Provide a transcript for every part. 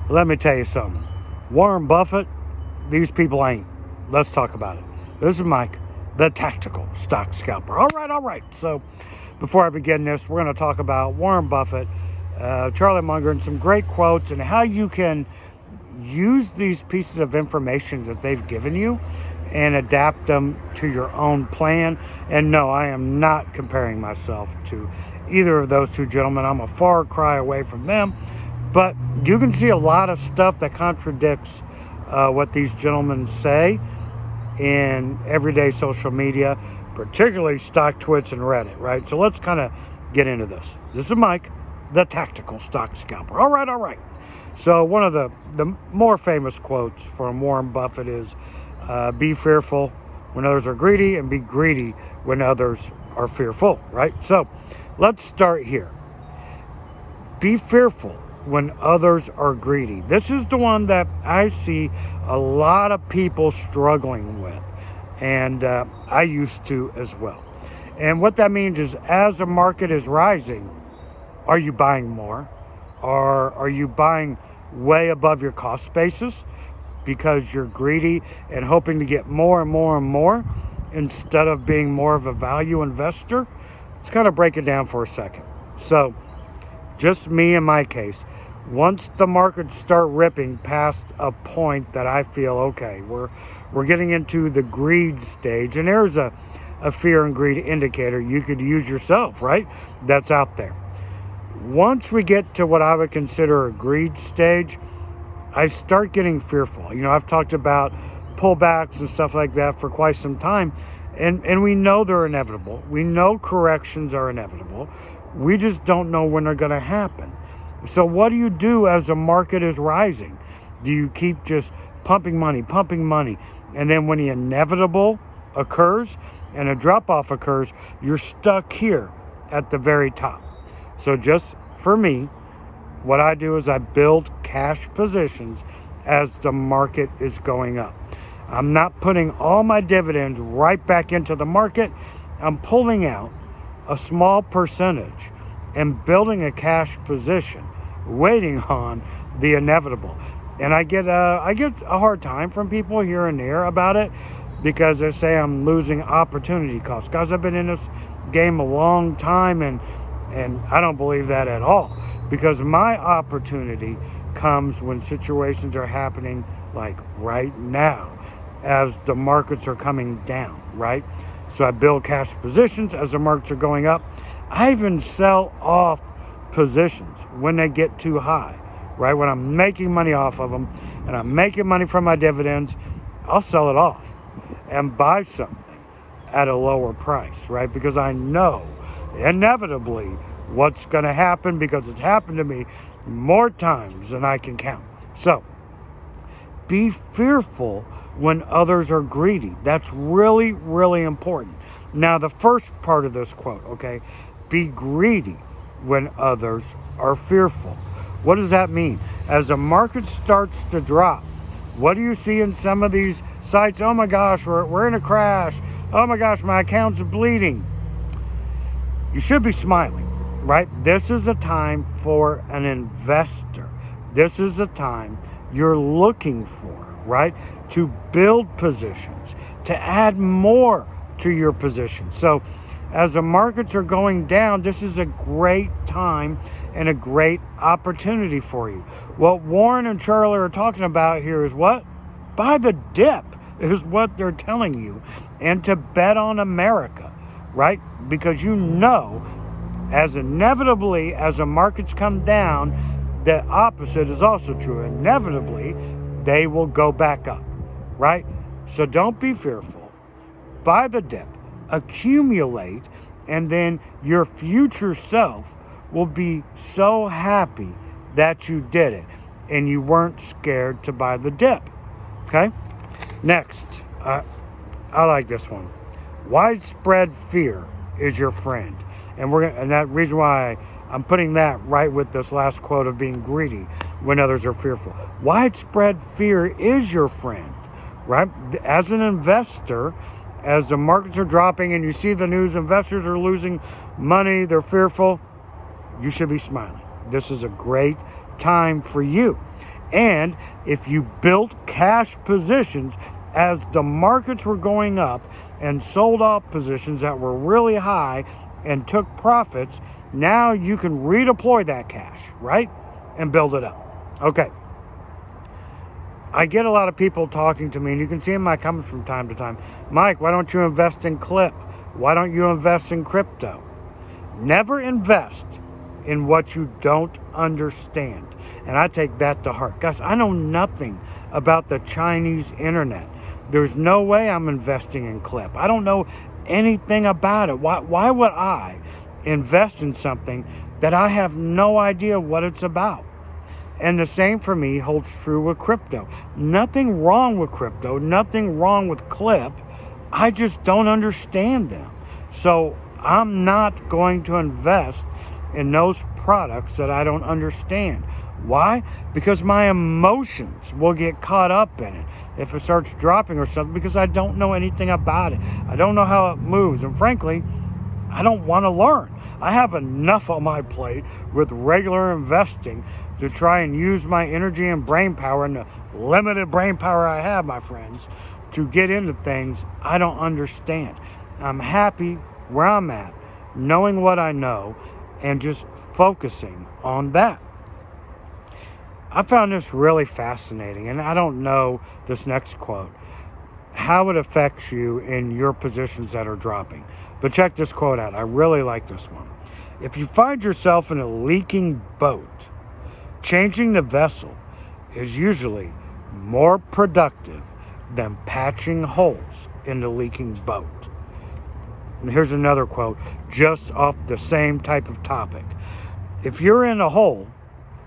Let me tell you something. Warren Buffett, these people ain't. Let's talk about it. This is Mike, the tactical stock scalper. All right. So before I begin this, we're going to talk about Warren Buffett, Charlie Munger, and some great quotes and how you can use these pieces of information that they've given you and adapt them to your own plan. And no, I am not comparing myself to either of those two gentlemen. I'm a far cry away from them. But you can see a lot of stuff that contradicts what these gentlemen say in everyday social media, particularly stock twits and Reddit, right? So let's kind of get into this. This is Mike, the tactical stock scalper. All right. So one of the more famous quotes from Warren Buffett is, be fearful when others are greedy and be greedy when others are fearful, right? So let's start here. Be fearful when others are greedy. This is the one that I see a lot of people struggling with, and I used to as well. And what that means is, as the market is rising, are you buying more? Or are you buying way above your cost basis because you're greedy and hoping to get more and more instead of being more of a value investor? Let's kind of break it down for a second. So just me in my case, once the markets start ripping past a point that I feel, okay, we're getting into the greed stage, and there's a fear and greed indicator you could use yourself, right? That's out there. Once we get to what I would consider a greed stage, I start getting fearful. I've talked about pullbacks and stuff like that for quite some time, and we know they're inevitable. We know corrections are inevitable. We just don't know when they're going to happen. So what do you do as the market is rising? Do you keep just pumping money, and then when the inevitable occurs and a drop-off occurs, you're stuck here at the very top? So just for me, what I do is I build cash positions as the market is going up. I'm not putting all my dividends right back into the market. I'm pulling out a small percentage and building a cash position, waiting on the inevitable. And I get a hard time from people here and there about it because they say I'm losing opportunity costs. Guys, I've been in this game a long time, and I don't believe that at all, because my opportunity comes when situations are happening like right now as the markets are coming down, right? So I build cash positions as the markets are going up. I even sell off positions when they get too high, right? When I'm making money off of them and I'm making money from my dividends, I'll sell it off and buy something at a lower price, right? Because I know inevitably what's going to happen, because it's happened to me more times than I can count. So be fearful when others are greedy. That's really, really important. Now, the first part of this quote, okay, be greedy when others are fearful. What does that mean? As the market starts to drop, what do you see in some of these sites? Oh my gosh, we're in a crash. Oh my gosh, my account's bleeding. You should be smiling, right? This is a time for an investor. This is a time you're looking for, right? To build positions, to add more to your position. So as the markets are going down, this is a great time and a great opportunity for you. What Warren and Charlie are talking about here is what? Buy the dip is what they're telling you, and to bet on America, right? Because as inevitably as the markets come down, the opposite is also true. Inevitably, they will go back up, right? So don't be fearful. Buy the dip, accumulate, and then your future self will be so happy that you did it and you weren't scared to buy the dip. Okay? Next, I like this one. Widespread fear is your friend. And that reason why I'm putting that right with this last quote of being greedy when others are fearful. Widespread fear is your friend, right? As an investor, as the markets are dropping and you see the news, investors are losing money, they're fearful, you should be smiling. This is a great time for you. And if you built cash positions as the markets were going up and sold off positions that were really high and took profits, now you can redeploy that cash, right? And build it up. Okay. I get a lot of people talking to me, and you can see in my comments from time to time, Mike, why don't you invest in Clip? Why don't you invest in crypto? Never invest in what you don't understand. And I take that to heart. Guys, I know nothing about the Chinese internet. There's no way I'm investing in Clip. I don't know anything about it. Why would I invest in something that I have no idea what it's about? And the same for me holds true with crypto. Nothing wrong with crypto, nothing wrong with Clip. I just don't understand them. So I'm not going to invest in those products that I don't understand. Why? Because my emotions will get caught up in it if it starts dropping or something, because I don't know anything about it. I don't know how it moves. And frankly, I don't want to learn. I have enough on my plate with regular investing to try and use my energy and brain power, and the limited brain power I have, my friends, to get into things I don't understand. I'm happy where I'm at, knowing what I know, and just focusing on that. I found this really fascinating, and I don't know this next quote, how it affects you in your positions that are dropping. But check this quote out. I really like this one. If you find yourself in a leaking boat, changing the vessel is usually more productive than patching holes in the leaking boat. And here's another quote, just off the same type of topic. If you're in a hole,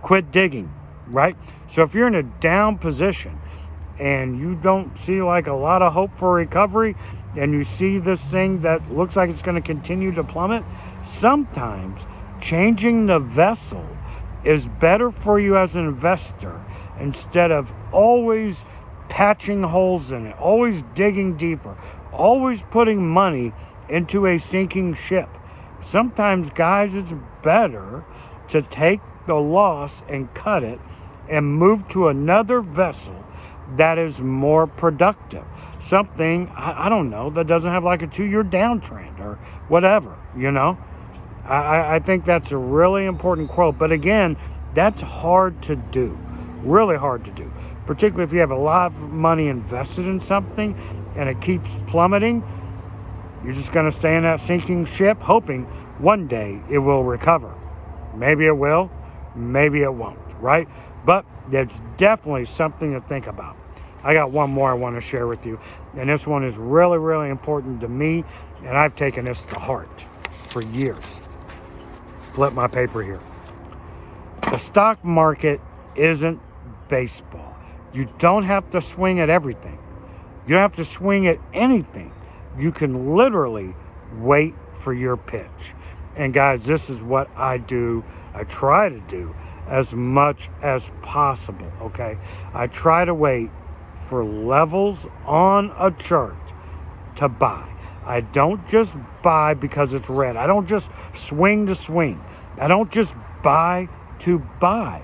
quit digging, right? So if you're in a down position and you don't see like a lot of hope for recovery, and you see this thing that looks like it's going to continue to plummet, sometimes changing the vessel is better for you as an investor, instead of always patching holes in it, always digging deeper, always putting money into a sinking ship. Sometimes, guys, it's better to take the loss and cut it and move to another vessel that is more productive. Something, I don't know, that doesn't have like a 2-year downtrend or whatever, you know? I think that's a really important quote. But again, that's hard to do. Really hard to do. Particularly if you have a lot of money invested in something and it keeps plummeting. You're just going to stay in that sinking ship hoping one day it will recover. Maybe it will, maybe it won't, right? But there's definitely something to think about. I got one more I want to share with you, and this one is really, really important to me, and I've taken this to heart for years. Flip my paper here. The stock market isn't baseball. You don't have to swing at everything. You don't have to swing at anything. You can literally wait for your pitch. And guys, this is what I do. I try to do as much as possible, okay? I try to wait for levels on a chart to buy. I don't just buy because it's red. I don't just swing to swing. I don't just buy to buy.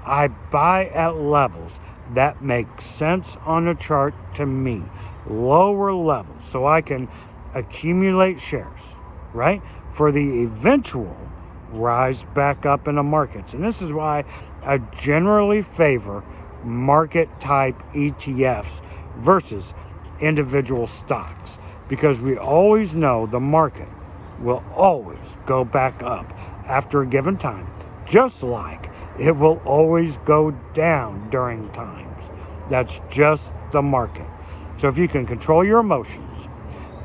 I buy at levels that make sense on a chart to me. Lower levels, so I can accumulate shares, right? For the eventual rise back up in the markets. And this is why I generally favor market type ETFs versus individual stocks, because we always know the market will always go back up after a given time, just like it will always go down during times. That's just the market. So if you can control your emotions,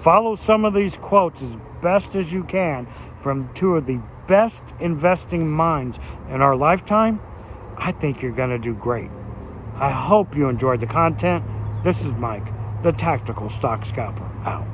follow some of these quotes as best as you can from two of the best investing minds in our lifetime, I think you're going to do great. I hope you enjoyed the content. This is Mike, the Tactical Stock Scalper, out.